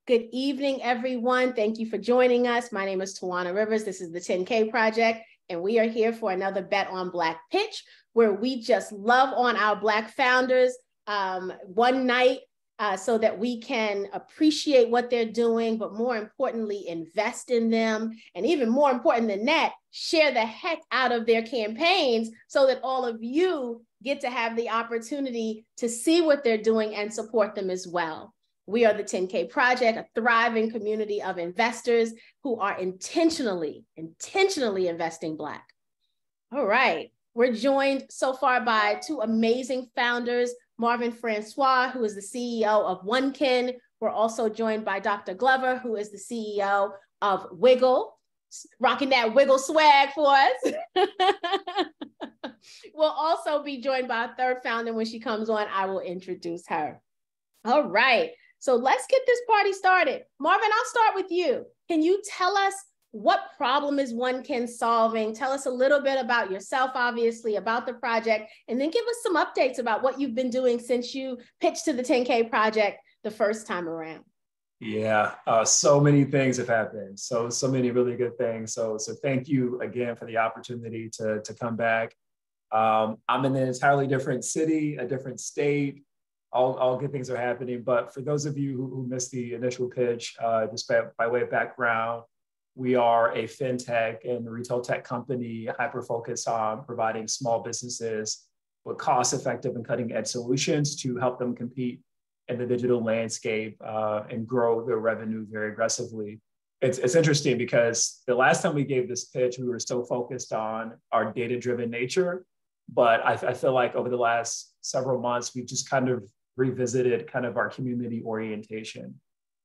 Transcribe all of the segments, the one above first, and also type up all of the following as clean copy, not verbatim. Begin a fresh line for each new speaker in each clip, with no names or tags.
Good evening, everyone. Thank you for joining us. My name is Tawana Rivers. This is the 10K Project, and we are here for another Bet on Black pitch, where we just love on our Black founders one night so that we can appreciate what they're doing, but more importantly, invest in them. And even more important than that, share the heck out of their campaigns so that all of you get to have the opportunity to see what they're doing and support them as well. We are the 10K Project, a thriving community of investors who are intentionally investing Black. All right, we're joined so far by two amazing founders, Marvin Francois, who is the CEO of OneKin. We're also joined by Dr. Glover, who is the CEO of Wigl, rocking that Wigl swag for us. We'll also be joined by a third founder. When she comes on, I will introduce her. All right. So let's get this party started. Marvin, I'll start with you. Can you tell us what problem is OneKin solving? Tell us a little bit about yourself, obviously, about the project, and then give us some updates about what you've been doing since you pitched to the 10K Project the first time around.
Yeah, so many things have happened. So many really good things. So thank you again for the opportunity to come back. I'm in an entirely different city, a different state. All good things are happening. But for those of you who missed the initial pitch, just by way of background, we are a fintech and retail tech company hyper-focused on providing small businesses with cost-effective and cutting-edge solutions to help them compete in the digital landscape and grow their revenue very aggressively. It's interesting because the last time we gave this pitch, we were still focused on our data-driven nature. But I feel like over the last several months, we've just kind of revisited kind of our community orientation.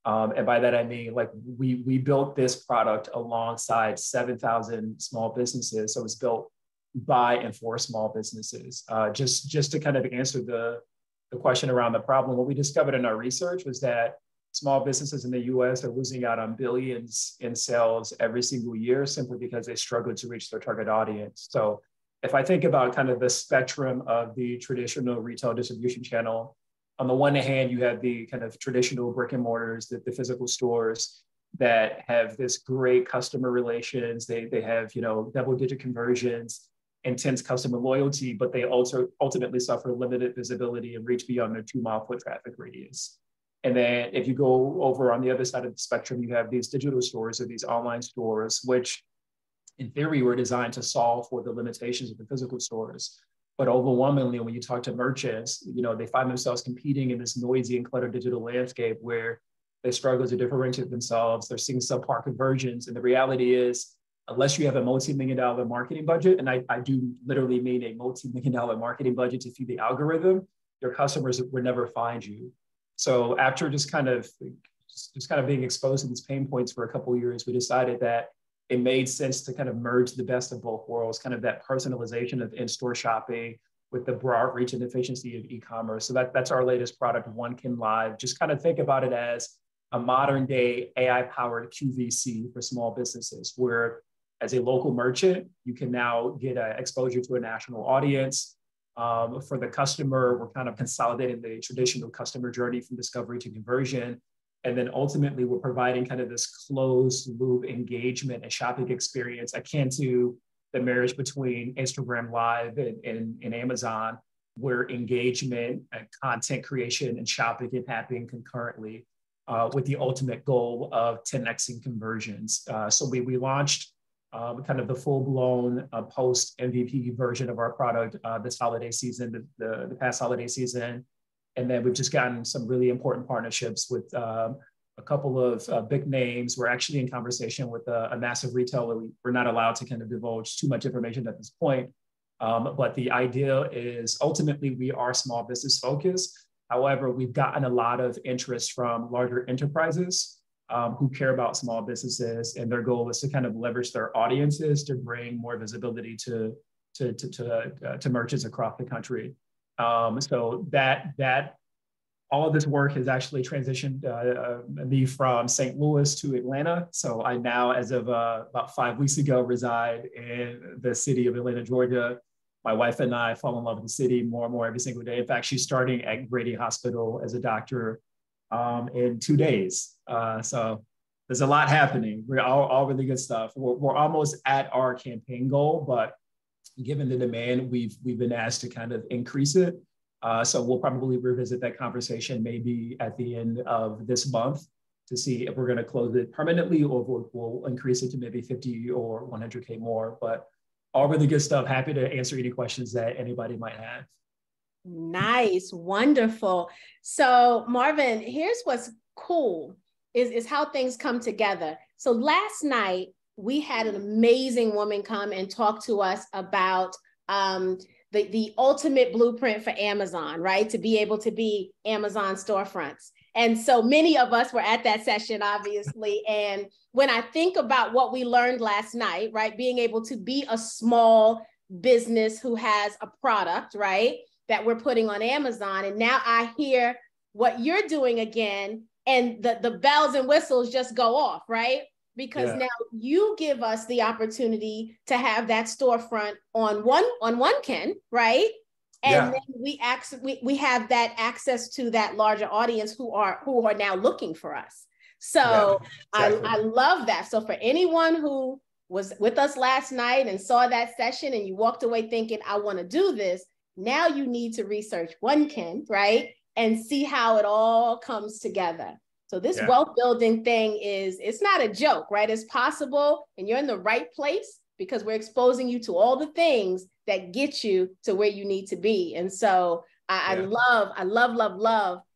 And by that, I mean, like we built this product alongside 7,000 small businesses. So it's built by and for small businesses. Just to kind of answer the question around the problem, what we discovered in our research was that small businesses in the US are losing out on billions in sales every single year simply because they struggle to reach their target audience. So if I think about kind of the spectrum of the traditional retail distribution channel, on the one hand, you have the kind of traditional brick and mortars, the physical stores that have this great customer relations. They have, double-digit conversions, intense customer loyalty, but they also ultimately suffer limited visibility and reach beyond their 2-mile foot traffic radius. And then if you go over on the other side of the spectrum, you have these digital stores or these online stores, which in theory were designed to solve for the limitations of the physical stores. But overwhelmingly, when you talk to merchants, they find themselves competing in this noisy and cluttered digital landscape where they struggle to differentiate themselves. They're seeing subpar conversions. And the reality is, unless you have a multi-million-dollar marketing budget, and I do literally mean a multi-million-dollar marketing budget to feed the algorithm, your customers will never find you. So after just kind of being exposed to these pain points for a couple of years, we decided that it made sense to kind of merge the best of both worlds, kind of that personalization of in-store shopping with the broad reach and efficiency of e-commerce. So that's our latest product, OneKin Live. Just kind of think about it as a modern day AI-powered QVC for small businesses, where as a local merchant, you can now get exposure to a national audience. For the customer, we're kind of consolidating the traditional customer journey from discovery to conversion. And then ultimately, we're providing kind of this closed loop engagement and shopping experience akin to the marriage between Instagram Live and Amazon, where engagement and content creation and shopping can happen concurrently with the ultimate goal of 10xing conversions. So we launched kind of the full-blown post-MVP version of our product this holiday season, the past holiday season. And then we've just gotten some really important partnerships with a couple of big names. We're actually in conversation with a massive retailer. We're not allowed to kind of divulge too much information at this point. But the idea is ultimately we are small business focused. However, we've gotten a lot of interest from larger enterprises who care about small businesses, and their goal is to kind of leverage their audiences to bring more visibility to merchants across the country. So that all of this work has actually transitioned me from St. Louis to Atlanta. So I now, as of about 5 weeks ago, reside in the city of Atlanta, Georgia. My wife and I fall in love with the city more and more every single day. In fact, she's starting at Grady Hospital as a doctor in 2 days. So there's a lot happening. We're all really good stuff. We're almost at our campaign goal, but given the demand, we've been asked to kind of increase it. So we'll probably revisit that conversation maybe at the end of this month to see if we're going to close it permanently or if we'll increase it to maybe 50 or 100K more. But all really good stuff. Happy to answer any questions that anybody might have.
Nice, wonderful. So Marvin, here's what's cool is how things come together. So last night we had an amazing woman come and talk to us about the ultimate blueprint for Amazon, right? To be able to be Amazon storefronts. And so many of us were at that session, obviously. And when I think about what we learned last night, right? Being able to be a small business who has a product, right? That we're putting on Amazon. And now I hear what you're doing again, and the bells and whistles just go off, right? Because now you give us the opportunity to have that storefront on OneKin, right? And then we have that access to that larger audience who are now looking for us. So exactly. I love that. So for anyone who was with us last night and saw that session and you walked away thinking, I want to do this, now you need to research OneKin, right? And see how it all comes together. So this wealth building thing it's not a joke, right? It's possible, and you're in the right place because we're exposing you to all the things that get you to where you need to be. And so I love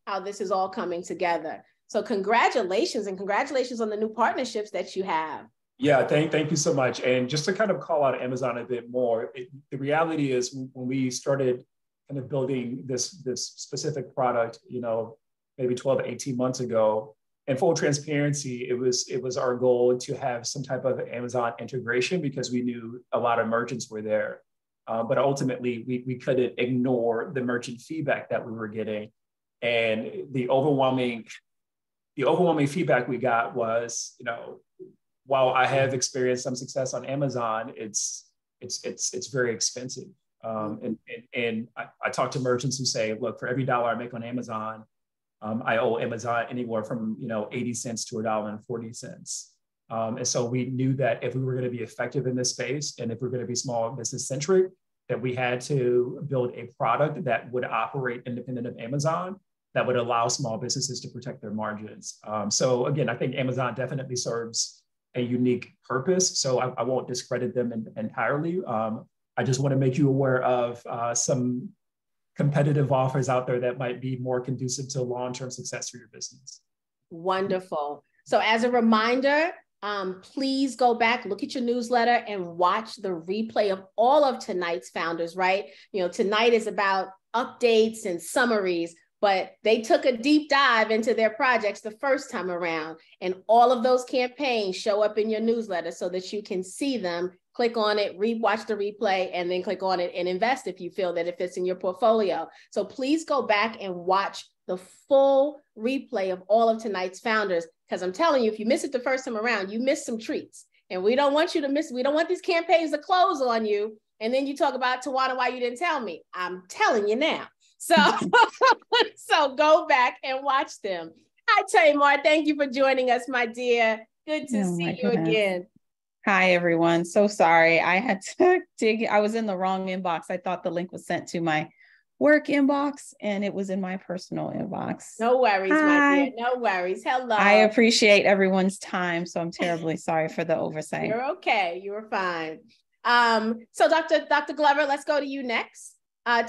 how this is all coming together. So congratulations, and congratulations on the new partnerships that you have.
Yeah, thank you so much. And just to kind of call out Amazon a bit more, the reality is when we started kind of building this specific product, maybe 12 to 18 months ago, in full transparency, it was our goal to have some type of Amazon integration because we knew a lot of merchants were there. But ultimately, we couldn't ignore the merchant feedback that we were getting. And the overwhelming feedback we got was, while I have experienced some success on Amazon, it's very expensive. And I talk to merchants who say, look, for every dollar I make on Amazon, I owe Amazon anywhere from 80 cents to $1.40. And so we knew that if we were going to be effective in this space, and if we're going to be small business centric, that we had to build a product that would operate independent of Amazon, that would allow small businesses to protect their margins. So again, I think Amazon definitely serves a unique purpose. So I won't discredit them entirely. I just want to make you aware of some competitive offers out there that might be more conducive to long-term success for your business.
Wonderful. So as a reminder, please go back, look at your newsletter and watch the replay of all of tonight's founders, right? Tonight is about updates and summaries, but they took a deep dive into their projects the first time around. And all of those campaigns show up in your newsletter so that you can see them, click on it, watch the replay, and then click on it and invest if you feel that it fits in your portfolio. So please go back and watch the full replay of all of tonight's founders, because I'm telling you, if you miss it the first time around, you miss some treats. And we don't want you to miss, we don't want these campaigns to close on you. And then you talk about, Tawana, why you didn't tell me? I'm telling you now. So, so go back and watch them. Hi, Tamar. Thank you for joining us, my dear. Good to see you again.
Hi, everyone. So sorry. I had to dig. I was in the wrong inbox. I thought the link was sent to my work inbox and it was in my personal inbox.
No worries, my dear. No worries. Hello.
I appreciate everyone's time. So I'm terribly sorry for the oversight.
You're okay. You were fine. So Dr. Glover, let's go to you next.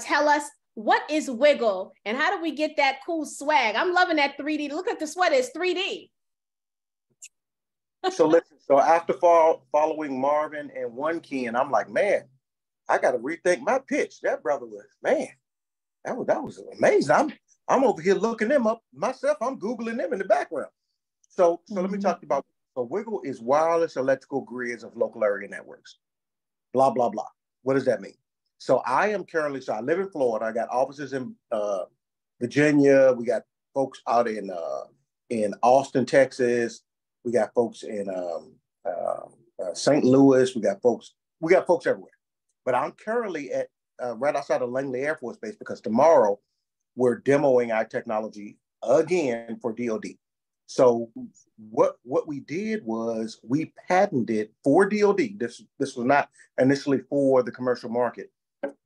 Tell us, what is Wigl and how do we get that cool swag? I'm loving that 3D. Look at the sweater, it's 3D.
So listen, after following Marvin and OneKin, I'm like, man, I got to rethink my pitch. That brother was, man, that was amazing. I'm over here looking them up myself. I'm Googling them in the background. So let me talk to you about, so Wigl is wireless electrical grids of local area networks. Blah, blah, blah. What does that mean? So I live in Florida. I got offices in Virginia. We got folks out in Austin, Texas. We got folks in St. Louis. We got folks everywhere. But I'm currently at right outside of Langley Air Force Base because tomorrow we're demoing our technology again for DoD. So what we did was we patented for DoD. This was not initially for the commercial market.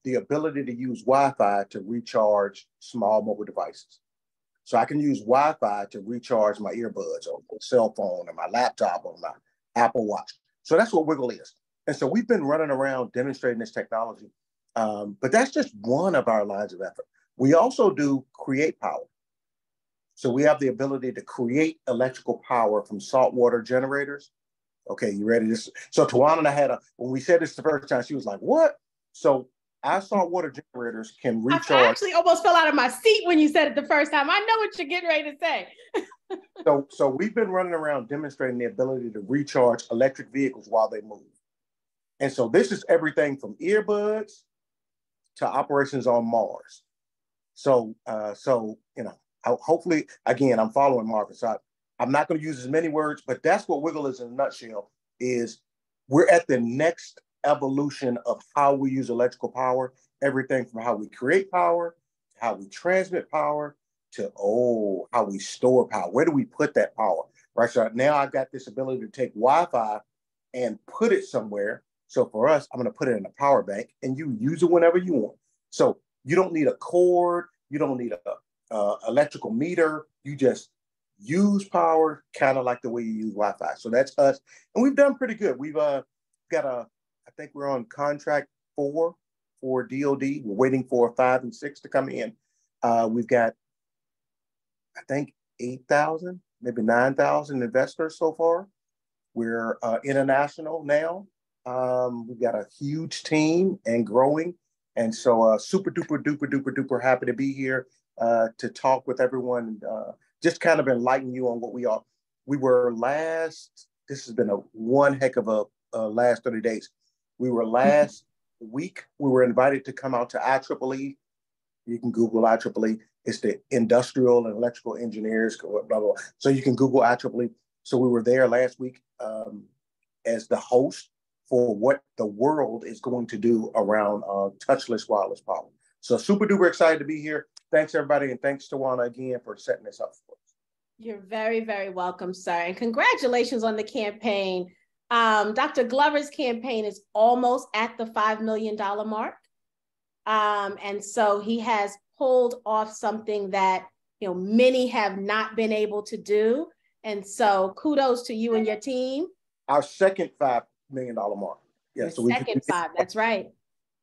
The ability to use Wi-Fi to recharge small mobile devices. So I can use Wi-Fi to recharge my earbuds or my cell phone or my laptop or my Apple Watch. So that's what Wigl is. And so we've been running around demonstrating this technology. But that's just one of our lines of effort. We also do create power. So we have the ability to create electrical power from saltwater generators. Okay, you ready? So Tawana and I when we said this the first time, she was like, what? So our saltwater generators can recharge.
I actually almost fell out of my seat when you said it the first time. I know what you're getting ready to say.
So we've been running around demonstrating the ability to recharge electric vehicles while they move. And so this is everything from earbuds to operations on Mars. So hopefully, again, I'm following Marvin. So I'm not going to use as many words, but that's what Wigl is in a nutshell. Is we're at the next evolution of how we use electrical power. Everything from how we create power, to how we transmit power, to how we store power. Where do we put that power? Right. So now I've got this ability to take Wi-Fi and put it somewhere. So for us, I'm going to put it in a power bank, and you use it whenever you want. So you don't need a cord. You don't need a electrical meter. You just use power, kind of like the way you use Wi-Fi. So that's us, and we've done pretty good. We've got I think we're on contract 4 for DoD. We're waiting for 5 and 6 to come in. We've got, I think, 8,000, maybe 9,000 investors so far. We're international now. We've got a huge team and growing. And so super duper, duper, duper, duper happy to be here to talk with everyone, just kind of enlighten you on what we are. We were this has been one heck of a last 30 days. We were last week, we were invited to come out to IEEE. You can Google IEEE. It's the Industrial and Electrical Engineers, blah, blah, blah. So you can Google IEEE. So we were there last week as the host for what the world is going to do around touchless wireless power. So super duper excited to be here. Thanks, everybody. And thanks, Tawana, again, for setting this up for us.
You're very, very welcome, sir. And congratulations on the campaign. Dr. Glover's campaign is almost at the $5 million mark. And so he has pulled off something that, many have not been able to do. And so kudos to you and your team.
Our second $5 million mark. Yeah, so
second 5. That's right.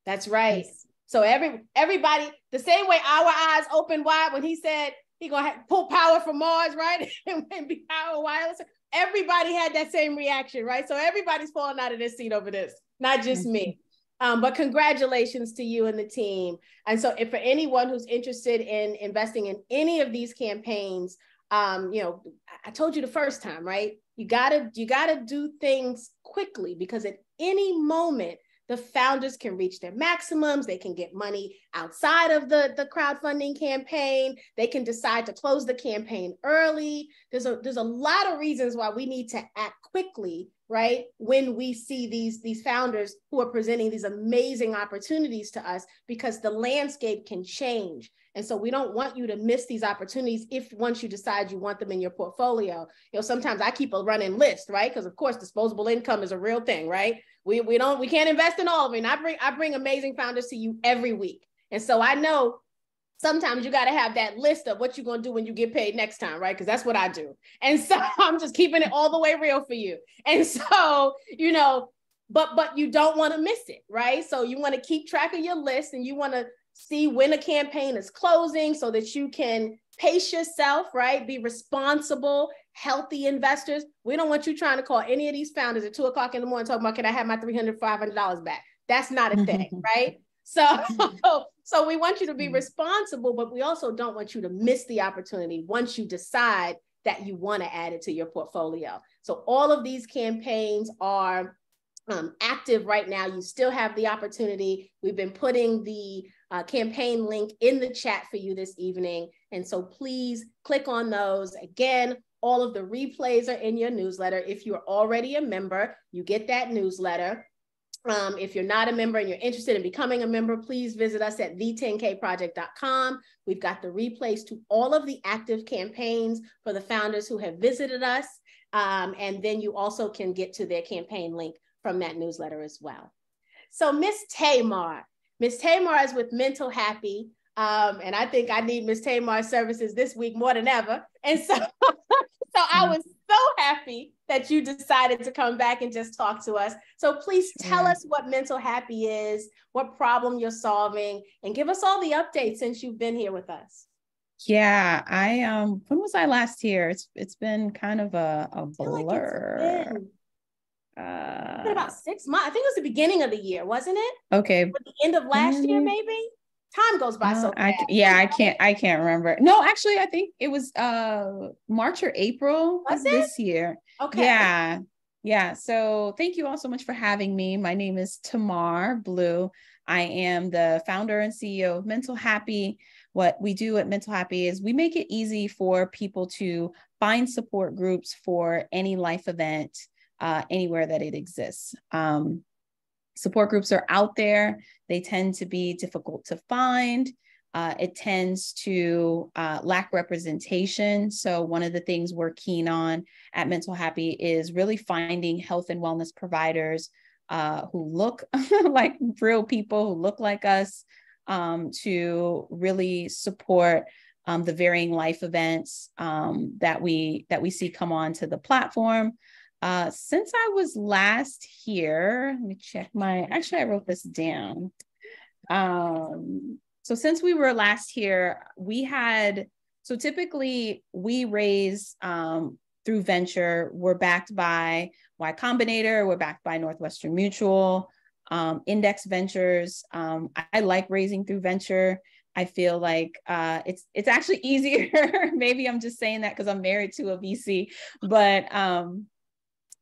That's right. So everybody, the same way our eyes opened wide when he said he gonna pull power from Mars, right? and be power wireless. Everybody had that same reaction, right? So everybody's falling out of their seat over this, not just me. But congratulations to you and the team. And so if for anyone who's interested in investing in any of these campaigns, I told you the first time, right? You gotta do things quickly, because at any moment, the founders can reach their maximums. They can get money outside of the crowdfunding campaign. They can decide to close the campaign early. There's a lot of reasons why we need to act quickly, right? When we see these founders who are presenting these amazing opportunities to us, because the landscape can change. And so we don't want you to miss these opportunities if once you decide you want them in your portfolio. Sometimes I keep a running list, right? Because of course, disposable income is a real thing, right? We can't invest in all of it. And I bring amazing founders to you every week. And so I know sometimes you got to have that list of what you're going to do when you get paid next time, right? Because that's what I do. And so I'm just keeping it all the way real for you. And so, but you don't want to miss it, right? So you want to keep track of your list, and you want to see when a campaign is closing so that you can pace yourself, right? Be responsible, healthy investors. We don't want you trying to call any of these founders at 2:00 in the morning talking about, can I have my $300, $500 back? That's not a thing, right? So we want you to be responsible, but we also don't want you to miss the opportunity once you decide that you want to add it to your portfolio. So all of these campaigns are active right now. You still have the opportunity. We've been putting the campaign link in the chat for you this evening. And so please click on those. Again, all of the replays are in your newsletter. If you're already a member, you get that newsletter. If you're not a member and you're interested in becoming a member, please visit us at the10kproject.com. We've got the replays to all of the active campaigns for the founders who have visited us. And then you also can get to their campaign link from that newsletter as well. So Miss Tamar is with MentalHappy. And I think I need Miss Tamar's services this week more than ever. And so, I was so happy that you decided to come back and just talk to us. So please tell us what MentalHappy is, what problem you're solving, and give us all the updates since you've been here with us.
Yeah, when was I last here? It's been kind of a blur.
It's been about 6 months. I think it was the beginning of the year, wasn't it?
Okay.
Or the end of last year, maybe? Time goes by so fast.
I can't remember. No, actually, I think it was March or April of this year.
Okay.
Yeah. So thank you all so much for having me. My name is Tamar Blue. I am the founder and CEO of MentalHappy. What we do at MentalHappy is we make it easy for people to find support groups for any life event, anywhere that it exists. Support groups are out there. They tend to be difficult to find. It tends to lack representation. So one of the things we're keen on at MentalHappy is really finding health and wellness providers who look like real people, who look like us, to really support the varying life events that we see come on to the platform. Since I was last here, let me check actually I wrote this down. So since we were last here, typically we raise through venture. We're backed by Y Combinator, we're backed by Northwestern Mutual, Index Ventures. I like raising through venture. I feel like it's actually easier. Maybe I'm just saying that because I'm married to a VC, but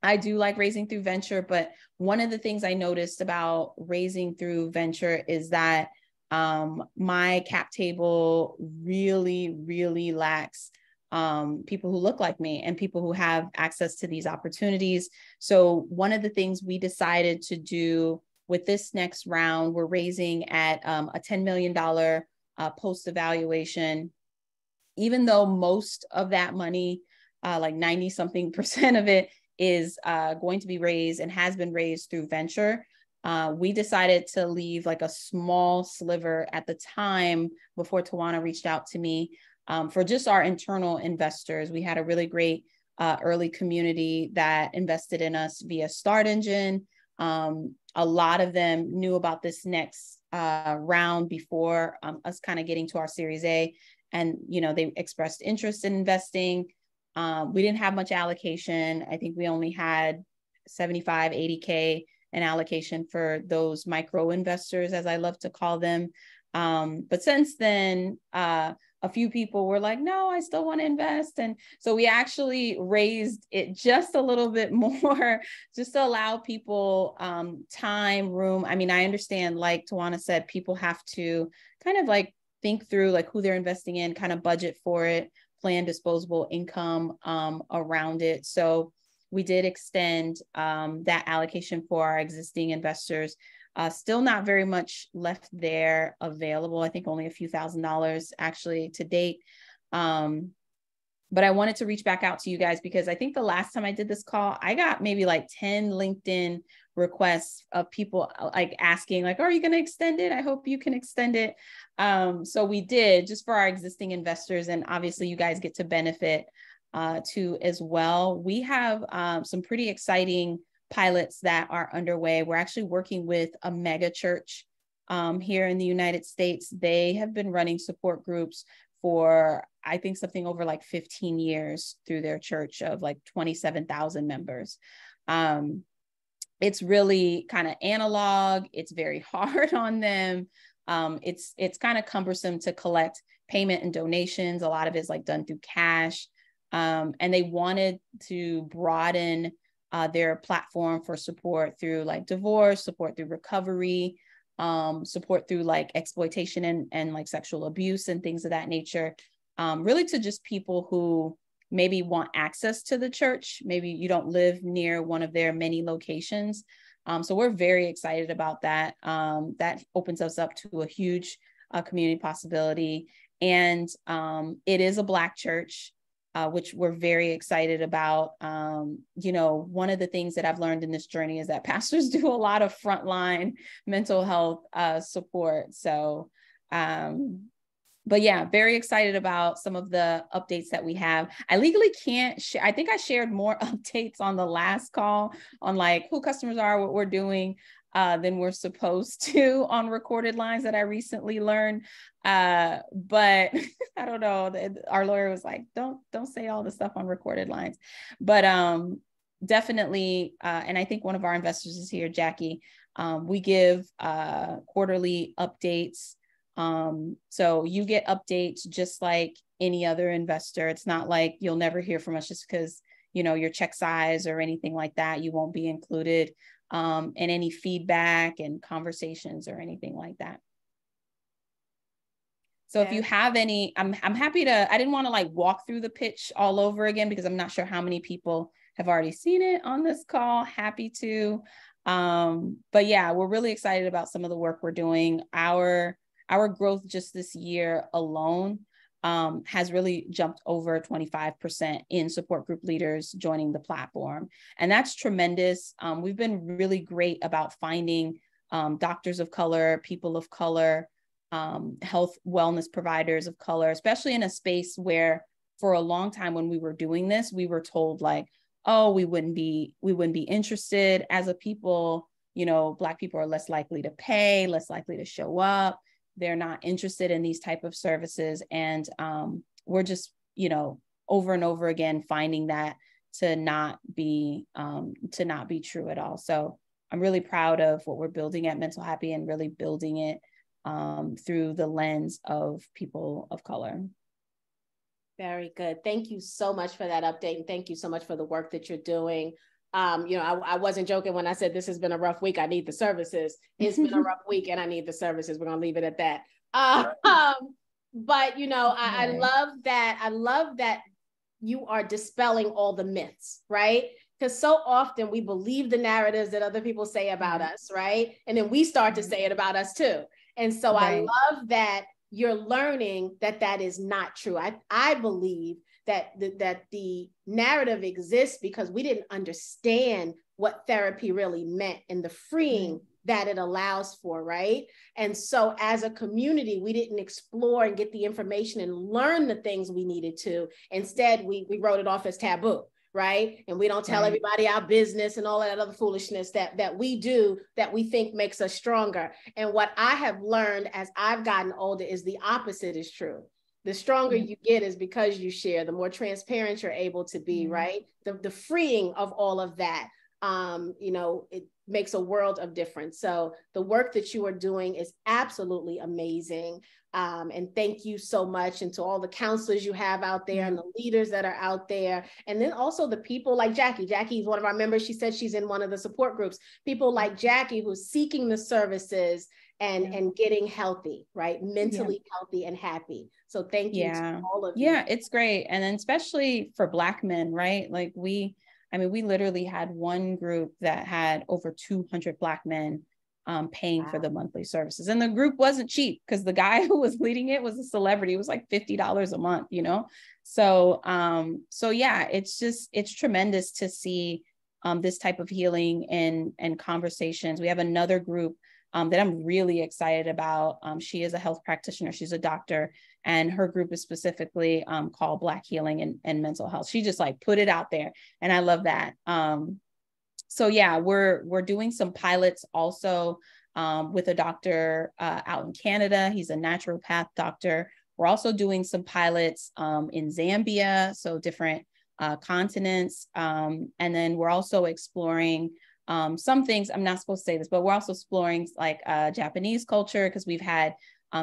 I do like raising through venture. But one of the things I noticed about raising through venture is that my cap table really, really lacks people who look like me and people who have access to these opportunities. So one of the things we decided to do with this next round, we're raising at a $10 million post-evaluation. Even though most of that money, like 90-something% of it, is going to be raised and has been raised through venture, we decided to leave like a small sliver at the time before Tawana reached out to me for just our internal investors. We had a really great early community that invested in us via Start Engine. A lot of them knew about this next round before us kind of getting to our Series A, and they expressed interest in investing. We didn't have much allocation. I think we only had 75, 80K an allocation for those micro investors, as I love to call them. But since then, a few people were like, no, I still want to invest. And so we actually raised it just a little bit more, just to allow people time, room. I mean, I understand, like Tawana said, people have to kind of like think through like who they're investing in, kind of budget for it, plan disposable income around it. So we did extend that allocation for our existing investors. Still not very much left there available. I think only a few $1,000s actually to date. But I wanted to reach back out to you guys because I think the last time I did this call, I got maybe like 10 LinkedIn requests of people like asking like, are you going to extend it? I hope you can extend it. So we did, just for our existing investors. And obviously you guys get to benefit too as well. We have some pretty exciting pilots that are underway. We're actually working with a mega church here in the United States. They have been running support groups for, I think, something over like 15 years through their church of like 27,000 members. It's really kind of analog. It's very hard on them. It's kind of cumbersome to collect payment and donations. A lot of it is like done through cash. And they wanted to broaden their platform for support through like divorce, support through recovery, support through like exploitation and like sexual abuse and things of that nature, really to just people who maybe want access to the church. Maybe you don't live near one of their many locations. So we're very excited about that. That opens us up to a huge community possibility. And it is a Black church, which we're very excited about. You know, one of the things that I've learned in this journey is that pastors do a lot of frontline mental health support. So, but yeah, very excited about some of the updates that we have. I legally can't share. I think I shared more updates on the last call on like who customers are, what we're doing, than we're supposed to on recorded lines that I recently learned. But I don't know. Our lawyer was like, don't say all the stuff on recorded lines. But definitely, and I think one of our investors is here, Jackie. We give quarterly updates. So you get updates just like any other investor. It's not like you'll never hear from us just because, you know, your check size or anything like that. You won't be included in any feedback and conversations or anything like that. So if you have any, I'm happy to, I didn't want to like walk through the pitch all over again because I'm not sure how many people have already seen it on this call. Happy to. But yeah, we're really excited about some of the work we're doing. Our growth just this year alone has really jumped over 25% in support group leaders joining the platform. And that's tremendous. We've been really great about finding doctors of color, people of color, health wellness providers of color, especially in a space where for a long time when we were doing this, we were told like, oh, we wouldn't be interested as a people, you know, Black people are less likely to pay, less likely to show up. They're not interested in these type of services. And we're just, you know, over and over again, finding that to not be true at all. So I'm really proud of what we're building at MentalHappy and really building it through the lens of people of color.
Very good. Thank you so much for that update. And thank you so much for the work that you're doing. You know, I wasn't joking when I said this has been a rough week. I need the services. It's been a rough week and I need the services. We're going to leave it at that. But, you know, I love that. I love that you are dispelling all the myths, right? Because so often we believe the narratives that other people say about us, right? And then we start to say it about us too. And so I love that you're learning that that is not true. I believe that the narrative exists because we didn't understand what therapy really meant and the freeing that it allows for, right? And so as a community, we didn't explore and get the information and learn the things we needed to. Instead, we wrote it off as taboo, right? And we don't tell everybody our business and all that other foolishness that we do that we think makes us stronger. And what I have learned as I've gotten older is the opposite is true. The stronger you get is because you share, the more transparent you're able to be, right? The freeing of all of that, you know, it makes a world of difference. So the work that you are doing is absolutely amazing. And thank you so much. And to all the counselors you have out there and the leaders that are out there. And then also the people like Jackie. Jackie is one of our members. She said she's in one of the support groups. People like Jackie who's seeking the services and getting healthy, right? Mentally healthy and happy. So thank you to all of you.
Yeah, it's great. And then especially for Black men, right? Like we literally had one group that had over 200 Black men paying for the monthly services. And the group wasn't cheap because the guy who was leading it was a celebrity. It was like $50 a month, you know? So, yeah, it's tremendous to see this type of healing and conversations. We have another group that I'm really excited about. She is a health practitioner. She's a doctor, and her group is specifically called Black Healing and Mental Health. She just like put it out there, and I love that. So yeah, we're doing some pilots also with a doctor out in Canada. He's a naturopath doctor. We're also doing some pilots in Zambia, so different continents, and then we're also exploring some things. I'm not supposed to say this, but we're also exploring like Japanese culture because we've had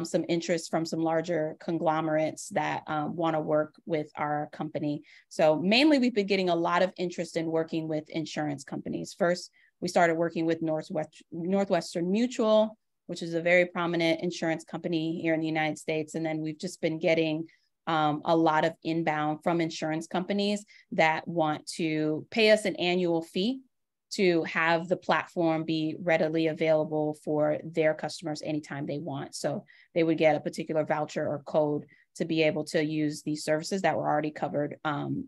some interest from some larger conglomerates that want to work with our company. So mainly we've been getting a lot of interest in working with insurance companies. First, we started working with Northwestern Mutual, which is a very prominent insurance company here in the United States. And then we've just been getting a lot of inbound from insurance companies that want to pay us an annual fee to have the platform be readily available for their customers anytime they want. So they would get a particular voucher or code to be able to use these services that were already covered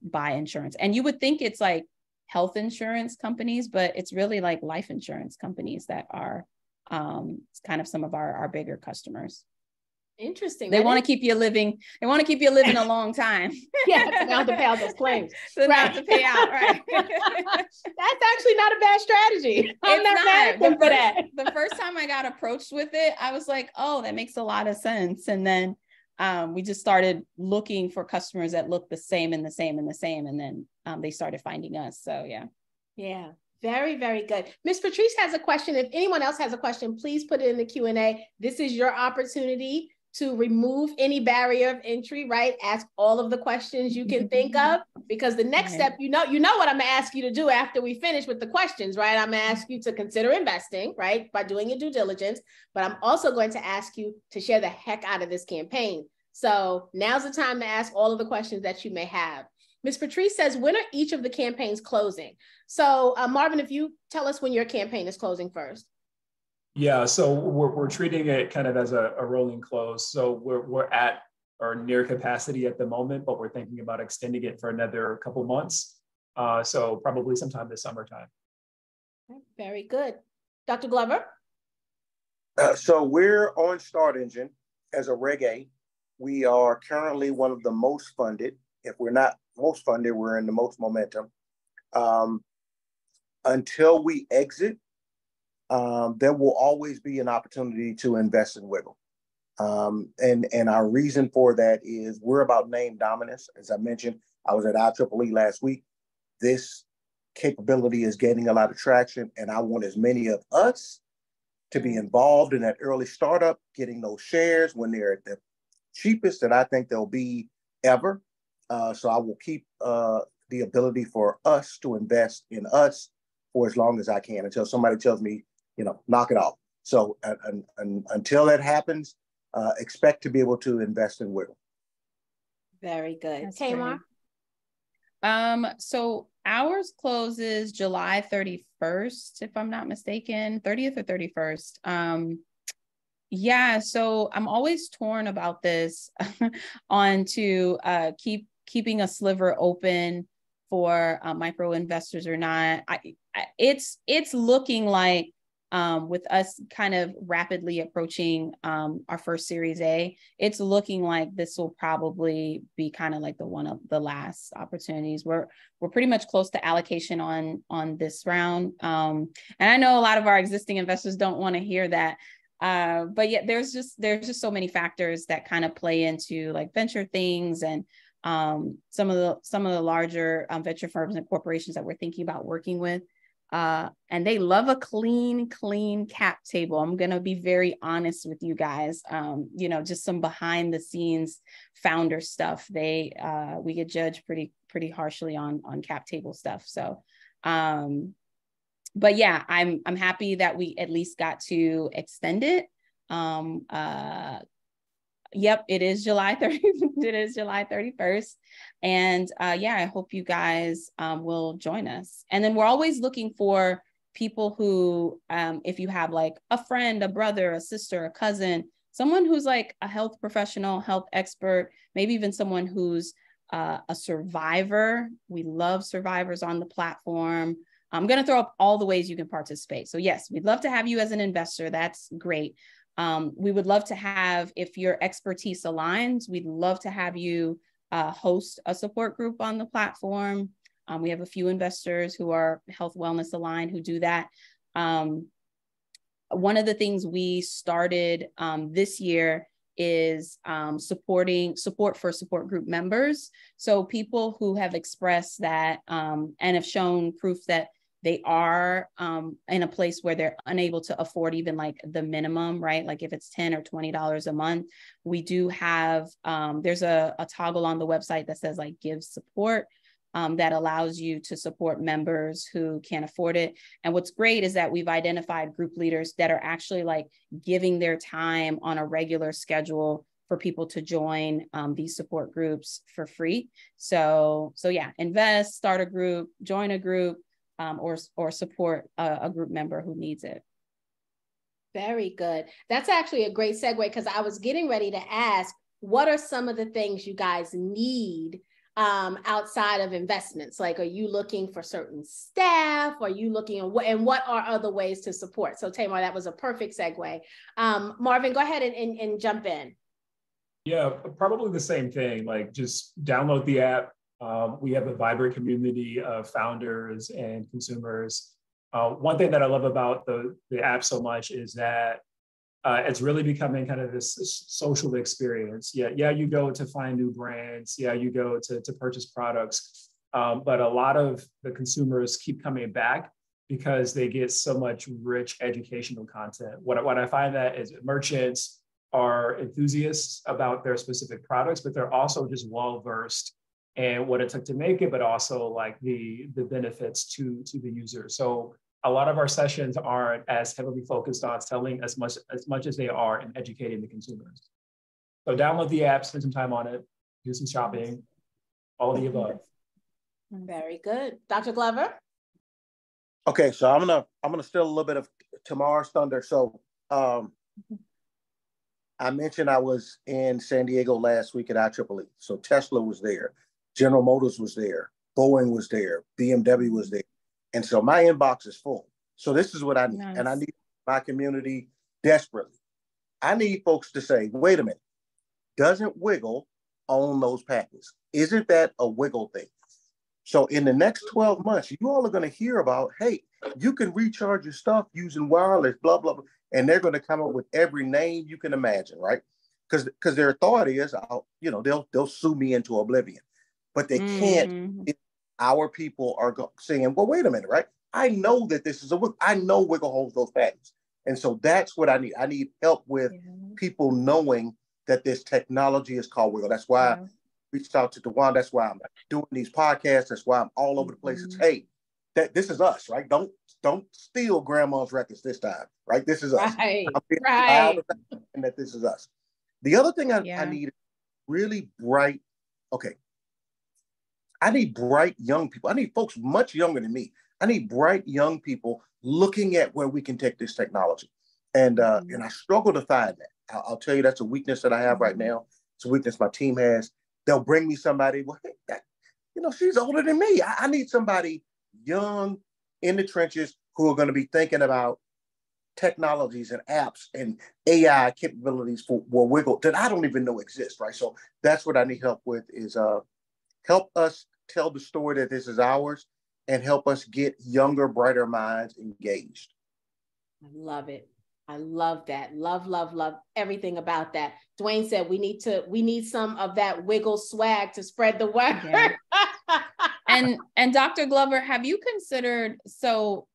by insurance. And you would think it's like health insurance companies, but it's really like life insurance companies that are kind of some of our bigger customers.
Interesting.
They want to keep you living. They want to keep you living a long time.
Yeah, to not to pay out those claims.
So not to pay out, right?
That's actually not a bad strategy. I'm
It's
not mad at them for that.
The first time I got approached with it, I was like, oh, that makes a lot of sense. And then we just started looking for customers that looked the same and the same and the same. And then they started finding us. So yeah.
Yeah. Very, very good. Miss Patrice has a question. If anyone else has a question, please put it in the Q&A. This is your opportunity to remove any barrier of entry, right? Ask all of the questions you can think of, because the next step, you know what I'm gonna ask you to do after we finish with the questions, right? I'm gonna ask you to consider investing, right? By doing your due diligence, but I'm also going to ask you to share the heck out of this campaign. So now's the time to ask all of the questions that you may have. Ms. Patrice says, when are each of the campaigns closing? So Marvin, if you tell us when your campaign is closing first.
Yeah, so we're treating it kind of as a rolling close. So we're at or near capacity at the moment, but we're thinking about extending it for another couple months. So probably sometime this summertime.
Very good. Dr. Glover?
So we're on Start Engine as a Reg A. We are currently one of the most funded. If we're not most funded, we're in the most momentum. Until we exit, there will always be an opportunity to invest in Wigl. And our reason for that is we're about name dominance. As I mentioned, I was at IEEE last week. This capability is gaining a lot of traction, and I want as many of us to be involved in that early startup, getting those shares when they're at the cheapest that I think they'll be ever. So I will keep the ability for us to invest in us for as long as I can, until somebody tells me, knock it off. So until that happens, expect to be able to invest in Wigl.
Very good. Tamar?
So ours closes July 31st, if I'm not mistaken, 30th or 31st. Yeah, so I'm always torn about this on to keeping a sliver open for micro investors or not. It's looking like with us kind of rapidly approaching our first Series A, it's looking like this will probably be kind of like one of the last opportunities. We're pretty much close to allocation on this round, and I know a lot of our existing investors don't want to hear that. But yeah, there's just so many factors that kind of play into like venture things, and some of the larger venture firms and corporations that we're thinking about working with. And they love a clean cap table. I'm going to be very honest with you guys. Just some behind the scenes founder stuff. We get judged pretty harshly on cap table stuff. So, but yeah, I'm happy that we at least got to extend it. Yep, it is July 30th. It is July 31st. And yeah, I hope you guys will join us. And then we're always looking for people who, if you have like a friend, a brother, a sister, a cousin, someone who's like a health professional, health expert, maybe even someone who's a survivor. We love survivors on the platform. I'm going to throw up all the ways you can participate. So yes, we'd love to have you as an investor. That's great. We would love to have, if your expertise aligns, we'd love to have you host a support group on the platform. We have a few investors who are health wellness aligned who do that. One of the things we started this year is support for support group members. So people who have expressed that and have shown proof that they are in a place where they're unable to afford even like the minimum, right? Like if it's $10 or $20 a month, we do have, there's a toggle on the website that says like give support that allows you to support members who can't afford it. And what's great is that we've identified group leaders that are actually like giving their time on a regular schedule for people to join these support groups for free. So yeah, invest, start a group, join a group. or support a group member who needs it.
Very good. That's actually a great segue, because I was getting ready to ask, what are some of the things you guys need outside of investments? Like, are you looking for certain staff? Are you looking at what are other ways to support? So Tamar, that was a perfect segue. Marvin, go ahead and jump in.
Yeah, probably the same thing. Like, just download the app. We have a vibrant community of founders and consumers. One thing that I love about the app so much is that it's really becoming kind of this social experience. Yeah, you go to find new brands. Yeah, you go to purchase products. But a lot of the consumers keep coming back because they get so much rich educational content. What I find that is merchants are enthusiasts about their specific products, but they're also just well-versed in what it took to make it, but also like the benefits to the user. So a lot of our sessions aren't as heavily focused on selling as much as they are in educating the consumers. So download the app, spend some time on it, do some shopping, all of the above.
Very good. Dr. Glover?
Okay, so I'm gonna steal a little bit of Tamar's thunder. So I mentioned I was in San Diego last week at IEEE. So Tesla was there, General Motors was there, Boeing was there, BMW was there. And so my inbox is full. So this is what I need. Nice. And I need my community desperately. I need folks to say, wait a minute, doesn't Wigl own those patents? Isn't that a Wigl thing? So in the next 12 months, you all are going to hear about, hey, you can recharge your stuff using wireless, blah, blah, blah. And they're going to come up with every name you can imagine, right? Because their thought is, they'll sue me into oblivion. But they can't. Our people are saying, well, wait a minute, right? I know that this is I know Wigl holds those patents. And so that's what I need. I need help with people knowing that this technology is called Wigl. That's why I reached out to Dewan. That's why I'm doing these podcasts. That's why I'm all over the place. It's, hey, this is us, right? Don't steal grandma's records this time, right? This is us.
Right.
And that this is us. The other thing I need is really bright, I need bright young people. I need folks much younger than me. I need bright young people looking at where we can take this technology. And I struggle to find that. I'll tell you, that's a weakness that I have right now. It's a weakness my team has. They'll bring me somebody, well, hey, she's older than me. I need somebody young in the trenches who are going to be thinking about technologies and apps and AI capabilities for Wigl that I don't even know exist, right? So that's what I need help with is help us tell the story that this is ours and help us get younger, brighter minds engaged.
I love it. I love that. Love everything about that. Dwayne said we need some of that Wigl swag to spread the word.
Yeah. and Dr. Glover, have you considered, so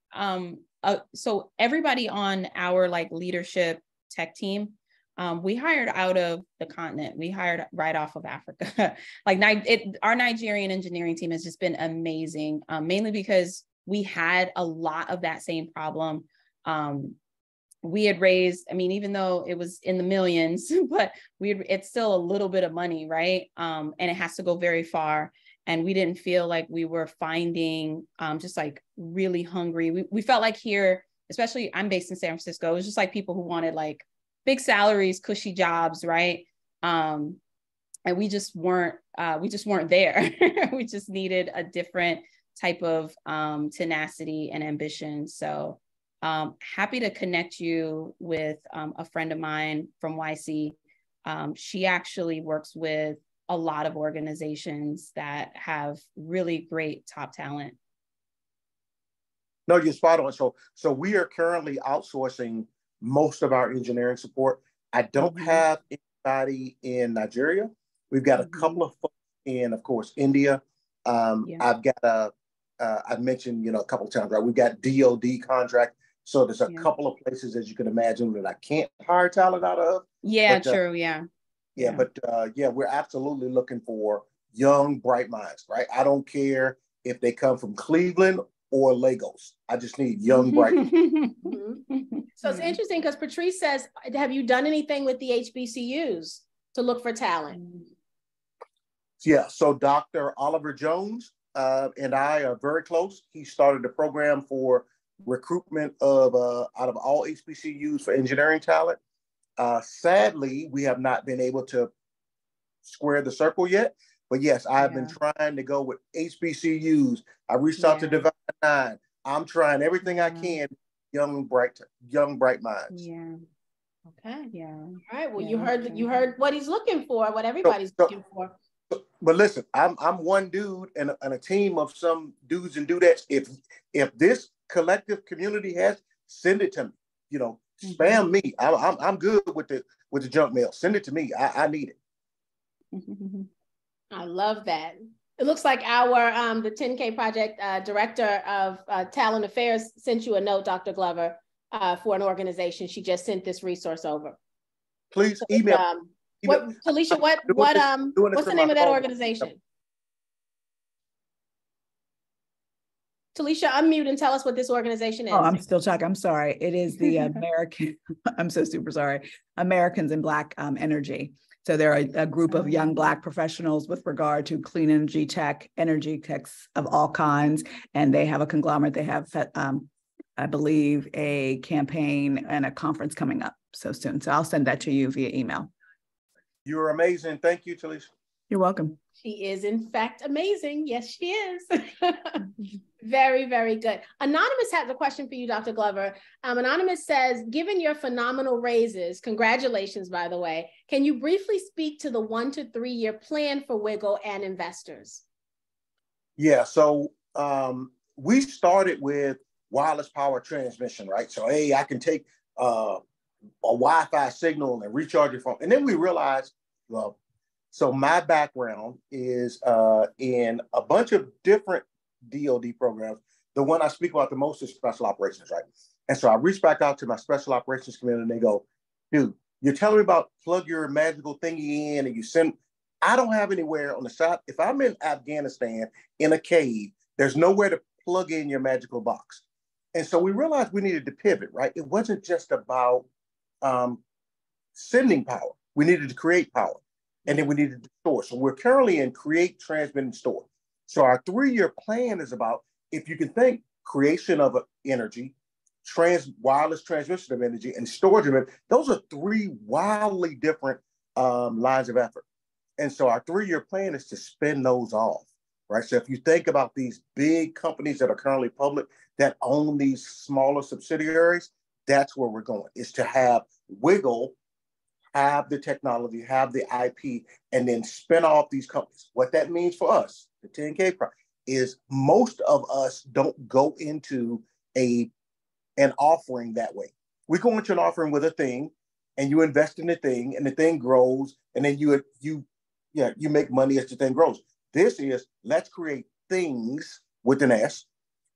everybody on our leadership tech team, we hired out of the continent. We hired right off of Africa. Our Nigerian engineering team has just been amazing, mainly because we had a lot of that same problem. We had raised, even though it was in the millions, but it's still a little bit of money, right? And it has to go very far. And we didn't feel like we were finding really hungry. We felt like here, especially I'm based in San Francisco, it was just people who wanted big salaries, cushy jobs, right? And we just weren't there. We just needed a different type of tenacity and ambition. So happy to connect you with a friend of mine from YC. She actually works with a lot of organizations that have really great top talent.
No, you're spot on. So we are currently outsourcing most of our engineering support. I don't have anybody in Nigeria. We've got a couple of folks in, of course, India. I've got I've mentioned, a couple of times, right? We've got DOD contract. So there's a couple of places, as you can imagine, that I can't hire talent out of.
Yeah, but, true. Yeah.
But we're absolutely looking for young, bright minds, right? I don't care if they come from Cleveland or Lagos. I just need young, bright.
So it's interesting because Patrice says, have you done anything with the HBCUs to look for talent?
Yeah, so Dr. Oliver Jones, and I are very close. He started a program for recruitment of out of all HBCUs for engineering talent. Sadly, we have not been able to square the circle yet. But yes, I've been trying to go with HBCUs. I reached out to Divine Nine. I'm trying everything I can. Young bright minds.
Yeah. Okay. Yeah.
All right. Well, you heard what he's looking for. What everybody's looking for.
But listen, I'm one dude and a team of some dudes and dudettes. If this collective community has, send it to me. You know, spam me. I'm good with the junk mail. Send it to me. I need it.
I love that. It looks like our the 10K Project Director of Talent Affairs sent you a note, Dr. Glover, for an organization. She just sent this resource over.
Please email.
Talisha, what's the name of that organization? Talisha, unmute and tell us what this organization is.
Oh, I'm still talking. I'm sorry. It is the American, I'm so super sorry, Americans in Black Energy. So they're a group of young Black professionals with regard to clean energy techs of all kinds. And they have a conglomerate. They have, I believe, a campaign and a conference coming up so soon. So I'll send that to you via email.
You're amazing. Thank you, Talisha.
You're welcome.
She is, in fact, amazing. Yes, she is. Very, very good. Anonymous has a question for you, Dr. Glover. Anonymous says, given your phenomenal raises, congratulations, by the way, can you briefly speak to the 1 to 3 year plan for Wigl and investors?
Yeah, so we started with wireless power transmission, right? So, hey, I can take a Wi-Fi signal and recharge your phone. And then we realized, well, so my background is in a bunch of different DoD programs. The one I speak about the most is special operations, right? And so I reached back out to my special operations community and they go, dude, you're telling me about plug your magical thingy in and you send, I don't have anywhere on the side. If I'm in Afghanistan in a cave, there's nowhere to plug in your magical box. And so we realized we needed to pivot, right? It wasn't just about sending power. We needed to create power. And then we needed to store. So we're currently in create, transmit, and store. So our 3-year plan is about, if you can think, creation of energy, wireless transmission of energy, and storage of it. Those are 3 wildly different lines of effort. And so our 3-year plan is to spin those off, right? So if you think about these big companies that are currently public that own these smaller subsidiaries, that's where we're going, is to have Wigl have the technology, have the IP, and then spin off these companies. What that means for us, the 10K Project, is most of us don't go into an offering that way. We go into an offering with a thing, and you invest in the thing, and the thing grows, and then you make money as the thing grows. This is, let's create things with an S,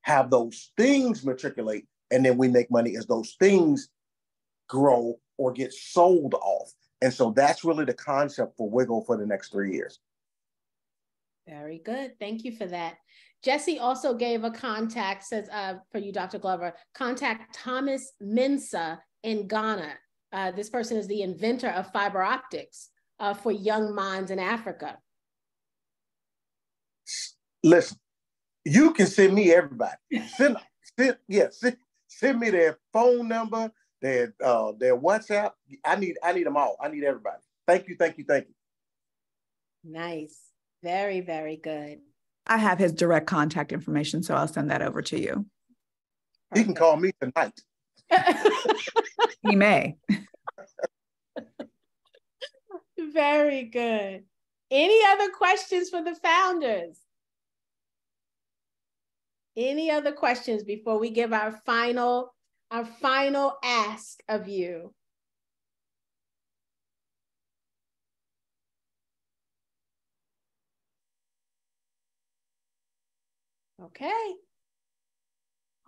have those things matriculate, and then we make money as those things grow or get sold off. And so that's really the concept for Wigl for the next 3 years.
Very good. Thank you for that. Jesse also gave a contact, says for you, Dr. Glover, contact Thomas Mensah in Ghana. This person is the inventor of fiber optics for young minds in Africa.
Listen, you can send me everybody. Send me their phone number, their WhatsApp. I need them all. I need everybody. Thank you.
Nice. Very, very good.
I have his direct contact information, so I'll send that over to you.
He can call me tonight.
He may.
Very good. Any other questions for the founders? Any other questions before we give our final ask of you? Okay.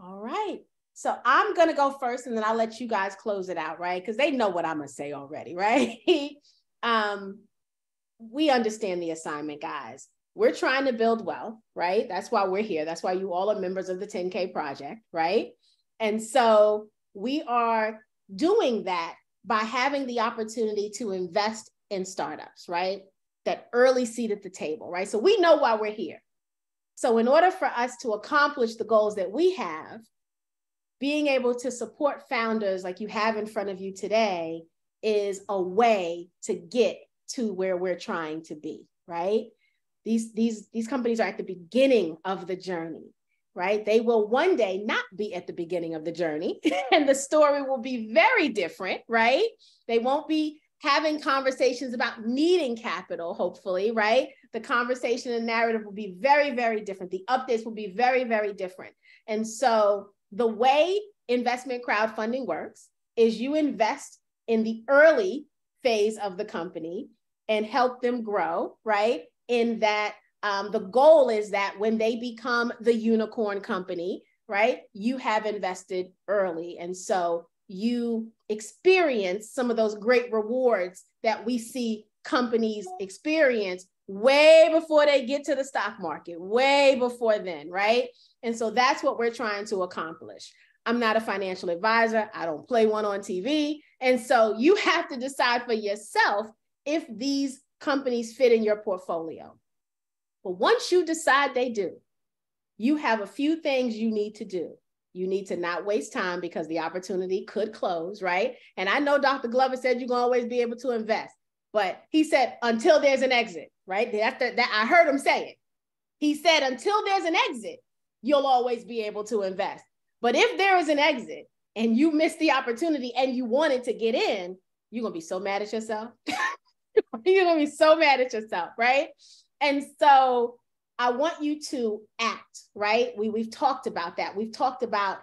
All right. So I'm going to go first and then I'll let you guys close it out, right? Because they know what I'm going to say already, right? We understand the assignment, guys. We're trying to build wealth, right? That's why we're here. That's why you all are members of the 10K Project, right? And so we are doing that by having the opportunity to invest in startups, right? That early seat at the table, right? So we know why we're here. So in order for us to accomplish the goals that we have, being able to support founders like you have in front of you today is a way to get to where we're trying to be, right? These companies are at the beginning of the journey, right? They will one day not be at the beginning of the journey and the story will be very different, right? They won't be having conversations about needing capital, hopefully, right? The conversation and narrative will be very, very different. The updates will be very, very different. And so the way investment crowdfunding works is you invest in the early phase of the company and help them grow, right? In that the goal is that when they become the unicorn company, right, you have invested early. And so you experience some of those great rewards that we see companies experience way before they get to the stock market, way before then, right? And so that's what we're trying to accomplish. I'm not a financial advisor. I don't play one on TV. And so you have to decide for yourself if these companies fit in your portfolio. But once you decide they do, you have a few things you need to do. You need to not waste time because the opportunity could close, right? And I know Dr. Glover said you're going to always be able to invest, but he said until there's an exit, right? That I heard him say it. He said until there's an exit, you'll always be able to invest. But if there is an exit and you miss the opportunity and you wanted to get in, you're going to be so mad at yourself. You're going to be so mad at yourself, right? And so I want you to act, right? We've talked about that. We've talked about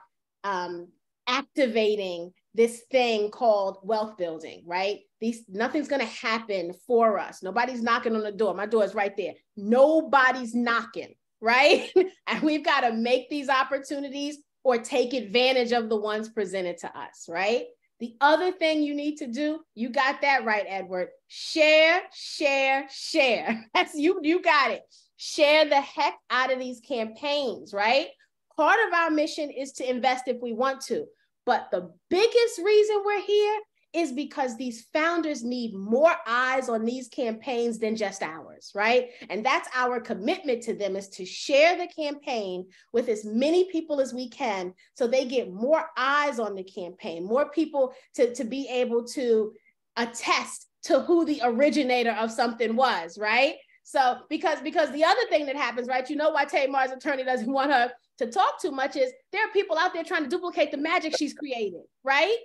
activating this thing called wealth building, right? Nothing's going to happen for us. Nobody's knocking on the door. My door is right there. Nobody's knocking, right? And we've got to make these opportunities or take advantage of the ones presented to us, right? The other thing you need to do, you got that right, Edward. Share, share, share. That's you got it. Share the heck out of these campaigns, right? Part of our mission is to invest if we want to. But the biggest reason we're here is because these founders need more eyes on these campaigns than just ours, right? And that's our commitment to them, is to share the campaign with as many people as we can so they get more eyes on the campaign, more people to be able to attest to who the originator of something was, right? So because the other thing that happens, right, you know why Tamar's attorney doesn't want her to talk too much is there are people out there trying to duplicate the magic she's created, right?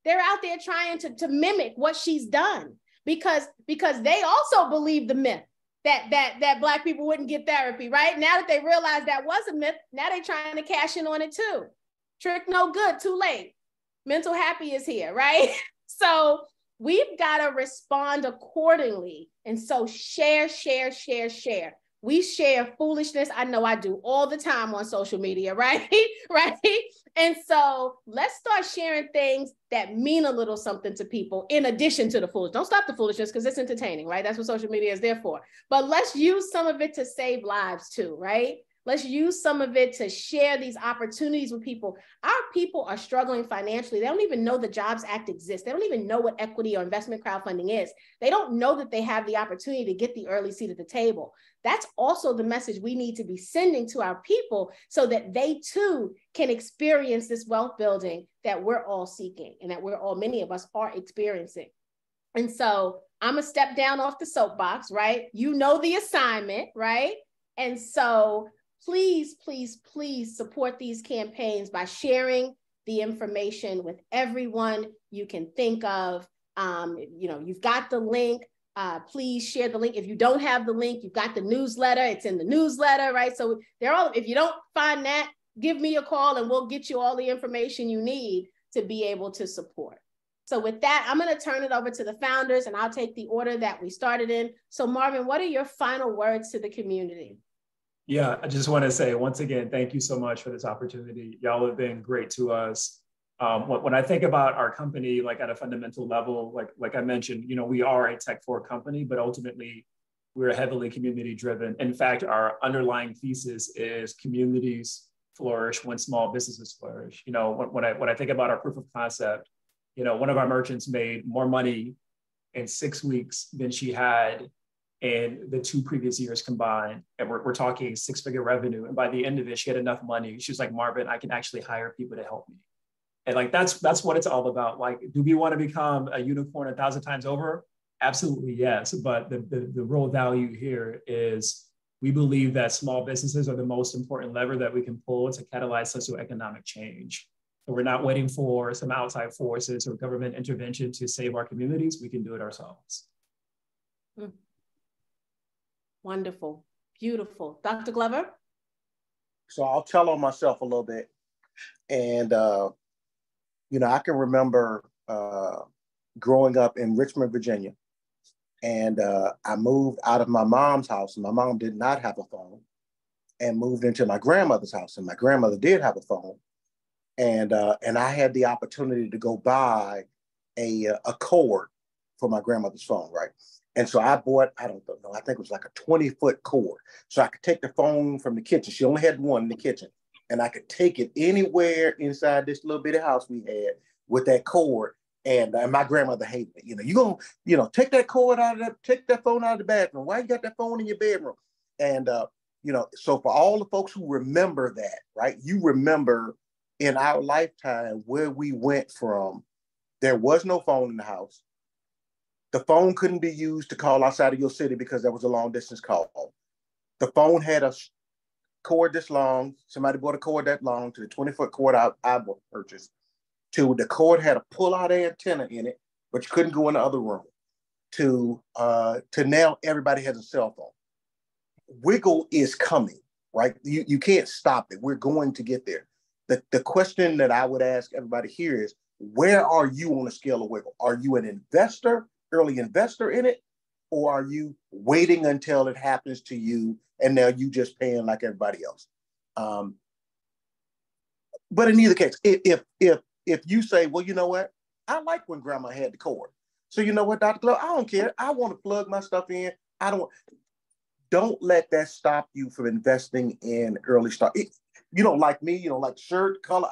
They're out there trying to mimic what she's done because they also believe the myth that Black people wouldn't get therapy, right? Now that they realize that was a myth, now they're trying to cash in on it too. Trick no good, too late. MentalHappy is here, right? So we've got to respond accordingly. And so share, share, share, share. We share foolishness. I know I do all the time on social media, right? Right? And so let's start sharing things that mean a little something to people in addition to the foolish. Don't stop the foolishness because it's entertaining, right? That's what social media is there for. But let's use some of it to save lives too, right? Let's use some of it to share these opportunities with people. Our people are struggling financially. They don't even know the Jobs Act exists. They don't even know what equity or investment crowdfunding is. They don't know that they have the opportunity to get the early seat at the table. That's also the message we need to be sending to our people so that they too can experience this wealth building that we're all seeking and that many of us are experiencing. And so I'm gonna step down off the soapbox, right? You know the assignment, right? And so please, please, please support these campaigns by sharing the information with everyone you can think of. You've got the link. Please share the link. If you don't have the link, you've got the newsletter. It's in the newsletter, right? So if you don't find that, give me a call and we'll get you all the information you need to be able to support. So with that, I'm going to turn it over to the founders and I'll take the order that we started in. So Marvin, what are your final words to the community?
Yeah, I just want to say once again, thank you so much for this opportunity. Y'all have been great to us. When I think about our company, like at a fundamental level, like I mentioned, we are a tech forward company, but ultimately we're heavily community driven. In fact, our underlying thesis is communities flourish when small businesses flourish. When I think about our proof of concept, one of our merchants made more money in 6 weeks than she had in the 2 previous years combined. And we're talking 6-figure revenue. And by the end of it, she had enough money. She was like, Marvin, I can actually hire people to help me. And like, that's what it's all about. Like, do we want to become a unicorn 1,000 times over? Absolutely, yes. But the real value here is we believe that small businesses are the most important lever that we can pull to catalyze socioeconomic change. So we're not waiting for some outside forces or government intervention to save our communities. We can do it ourselves.
Wonderful. Beautiful. Dr. Glover?
So I'll tell on myself a little bit. And, I can remember growing up in Richmond, Virginia. And I moved out of my mom's house, and my mom did not have a phone, and moved into my grandmother's house, and my grandmother did have a phone. And I had the opportunity to go buy a cord for my grandmother's phone, right? And so I bought, I don't know, I think it was like a 20-foot cord. So I could take the phone from the kitchen. She only had one in the kitchen. And I could take it anywhere inside this little bitty house we had with that cord. And my grandmother hated it. You gonna, take that cord out of that, take that phone out of the bathroom. Why you got that phone in your bedroom? And, so for all the folks who remember that, right? You remember in our lifetime where we went from, there was no phone in the house. The phone couldn't be used to call outside of your city because that was a long distance call. The phone had a cord this long. Somebody bought a cord that long to the 20-foot cord I purchased. To the cord had a pull-out antenna in it, but you couldn't go in the other room. To now everybody has a cell phone. Wigl is coming, right? You can't stop it. We're going to get there. The question that I would ask everybody here is, where are you on the scale of Wigl? Are you an investor, early investor in it? Or are you waiting until it happens to you and now you just paying like everybody else? But in either case, if you say, well, you know what? I like when grandma had the cord. So you know what, Dr. Glover, I don't care. I want to plug my stuff in. Don't let that stop you from investing in early start. You don't like me, you don't like shirt color.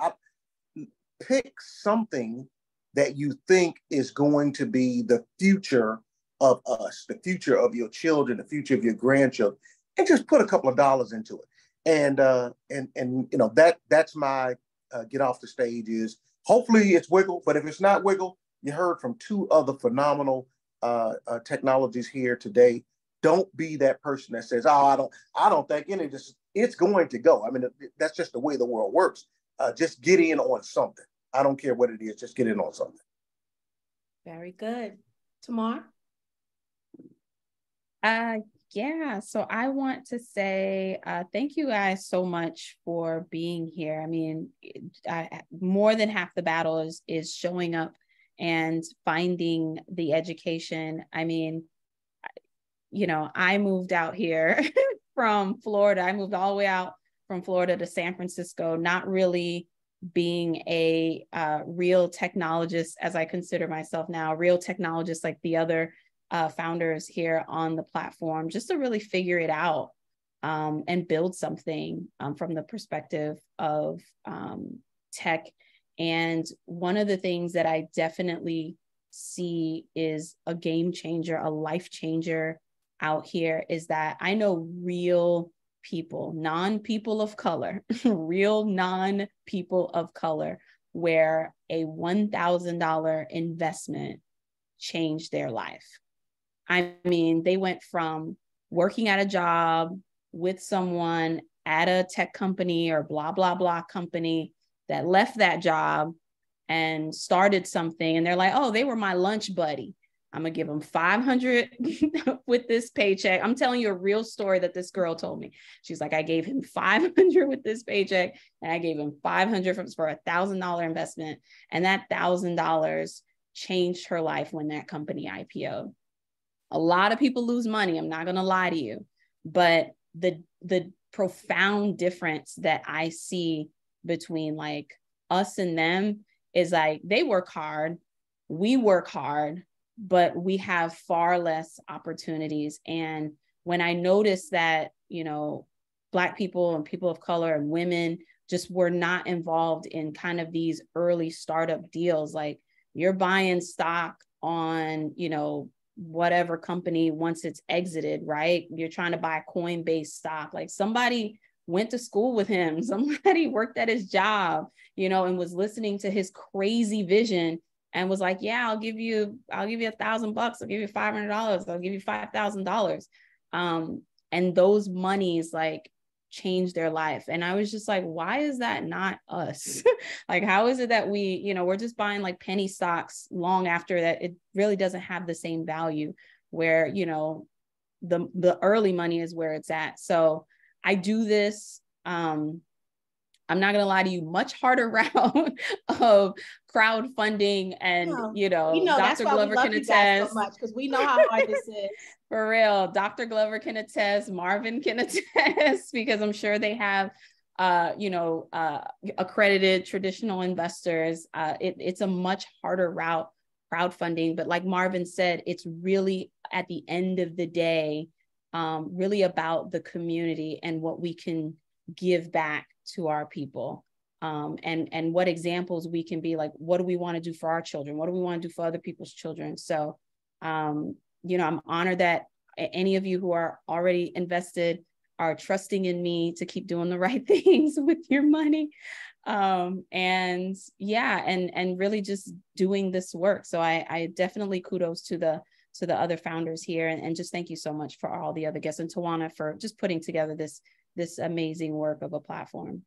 Pick something that you think is going to be the future of us, the future of your children, the future of your grandchildren, and just put a couple of dollars into it. And that's my get off the stage is hopefully it's Wigl, but if it's not Wigl, you heard from 2 other phenomenal technologies here today. Don't be that person that says, oh, I don't think any of this, it's going to go. I mean, that's just the way the world works. Just get in on something. I don't care what it is, just get in on something.
Very good. Tamar?
Yeah, so I want to say thank you guys so much for being here. I mean, more than half the battle is showing up and finding the education. I mean, I moved out here from Florida. I moved all the way out from Florida to San Francisco, not really being a real technologist, as I consider myself now, a real technologist like the other founders here on the platform, just to really figure it out and build something from the perspective of tech. And one of the things that I definitely see is a game changer, a life changer out here is that I know real people, non-people of color, real non-people of color, where a $1,000 investment changed their life. I mean, they went from working at a job with someone at a tech company or blah, blah, blah company that left that job and started something. And they're like, oh, they were my lunch buddy. I'm going to give them 500 with this paycheck. I'm telling you a real story that this girl told me. She's like, I gave him 500 with this paycheck and I gave him 500 for a $1,000 investment. And that $1,000 changed her life when that company IPO'd. A lot of people lose money. I'm not going to lie to you, but the profound difference that I see between like us and them is like, they work hard, we work hard, but we have far less opportunities. And when I noticed that, Black people and people of color and women just were not involved in kind of these early startup deals, like you're buying stock on, whatever company once it's exited, right? You're trying to buy Coinbase stock. Like somebody went to school with him, somebody worked at his job, you know, and was listening to his crazy vision and was like, yeah, I'll give you $1,000. I'll give you $500. I'll give you $5,000. And those monies like changed their life. And I was just like, why is that not us? Like, how is it that we, you know, we're just buying like penny stocks long after that it really doesn't have the same value, where, you know, the early money is where it's at. So I do this, I'm not going to lie to you, much harder route of crowdfunding. And, you know Dr. Glover can attest.
So much, because we know how hard this is.
For real. Dr. Glover can attest. Marvin can attest, because I'm sure they have, accredited traditional investors. It's a much harder route, crowdfunding. But like Marvin said, it's really, at the end of the day, really about the community and what we can give back to our people, and what examples we can be. Like, what do we want to do for our children? What do we want to do for other people's children? So, I'm honored that any of you who are already invested are trusting in me to keep doing the right things with your money. And really just doing this work. So I definitely kudos to the other founders here, and just thank you so much for all the other guests, and Tawana for just putting together this amazing work of a platform.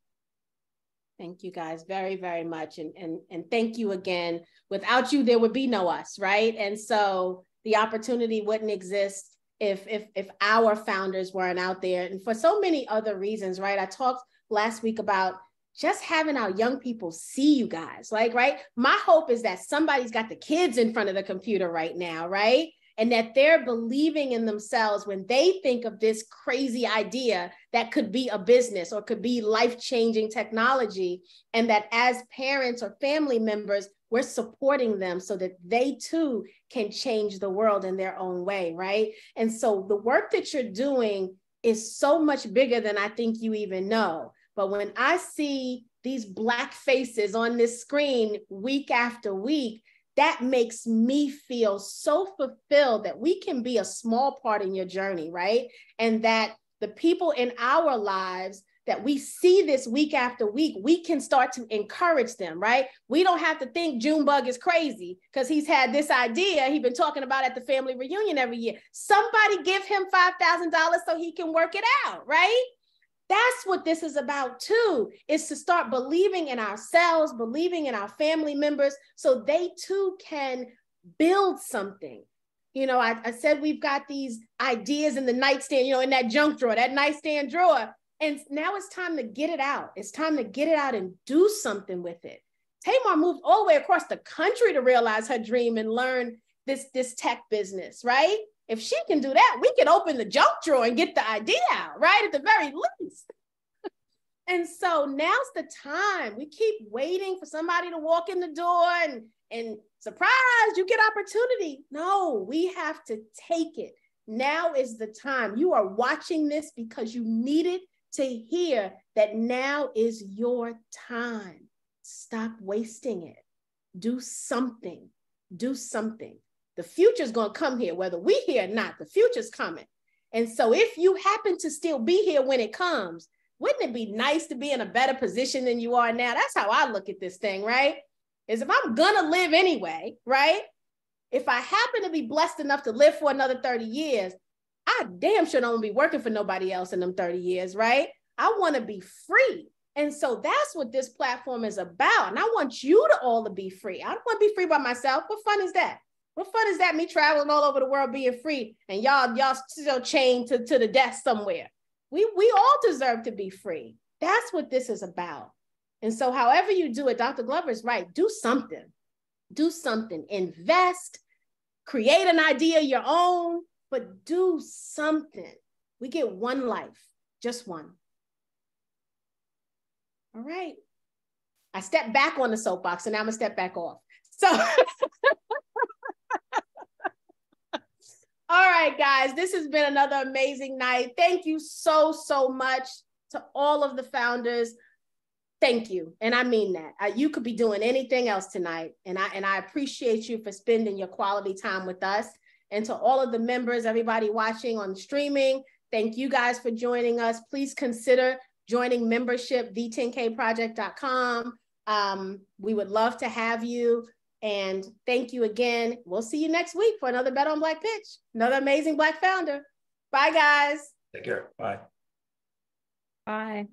Thank you guys very, very much. And thank you again. Without you, there would be no us, right? And so the opportunity wouldn't exist if our founders weren't out there, and for so many other reasons, right? I talked last week about just having our young people see you guys, like, right? My hope is that somebody's got the kids in front of the computer right now, right? And that they're believing in themselves when they think of this crazy idea that could be a business or could be life-changing technology. And that as parents or family members, we're supporting them so that they too can change the world in their own way, right? And so the work that you're doing is so much bigger than I think you even know. But when I see these Black faces on this screen week after week, that makes me feel so fulfilled that we can be a small part in your journey, right? And that the people in our lives that we see this week after week, we can start to encourage them, right? We don't have to think Junebug is crazy because he's had this idea he's been talking about at the family reunion every year. Somebody give him $5,000 so he can work it out, right? That's what this is about too, is to start believing in ourselves, believing in our family members, so they too can build something. I said we've got these ideas in the nightstand, in that junk drawer, that nightstand drawer, and now it's time to get it out. It's time to get it out and do something with it. Tamar moved all the way across the country to realize her dream and learn this tech business, right? If she can do that, we can open the junk drawer and get the idea out, right? At the very least. And so now's the time. We keep waiting for somebody to walk in the door and surprise, you get opportunity. No, we have to take it. Now is the time. You are watching this because you needed to hear that now is your time. Stop wasting it. Do something. Do something. The future's going to come here, whether we here or not. The future's coming. And so if you happen to still be here when it comes, wouldn't it be nice to be in a better position than you are now? That's how I look at this thing, right? Is if I'm going to live anyway, right? If I happen to be blessed enough to live for another 30 years, I damn sure don't want to be working for nobody else in them 30 years, right? I want to be free. And so that's what this platform is about. And I want you to all to be free. I don't want to be free by myself. What fun is that? What fun is that, me traveling all over the world being free and y'all still chained to the desk somewhere? We all deserve to be free. That's what this is about. And so however you do it, Dr. Glover is right. Do something. Do something. Invest. Create an idea of your own, but do something. We get one life, just one. All right. I stepped back on the soapbox and now I'm going to step back off. So... All right, guys, this has been another amazing night. Thank you so, so much to all of the founders. Thank you. And I mean that. You could be doing anything else tonight. And I appreciate you for spending your quality time with us. And to all of the members, everybody watching on streaming, thank you guys for joining us. Please consider joining membership, the10kproject.com. We would love to have you. And thank you again. We'll see you next week for another Bet on Black Pitch, another amazing Black founder. Bye, guys.
Take care. Bye.
Bye.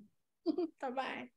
Bye-bye.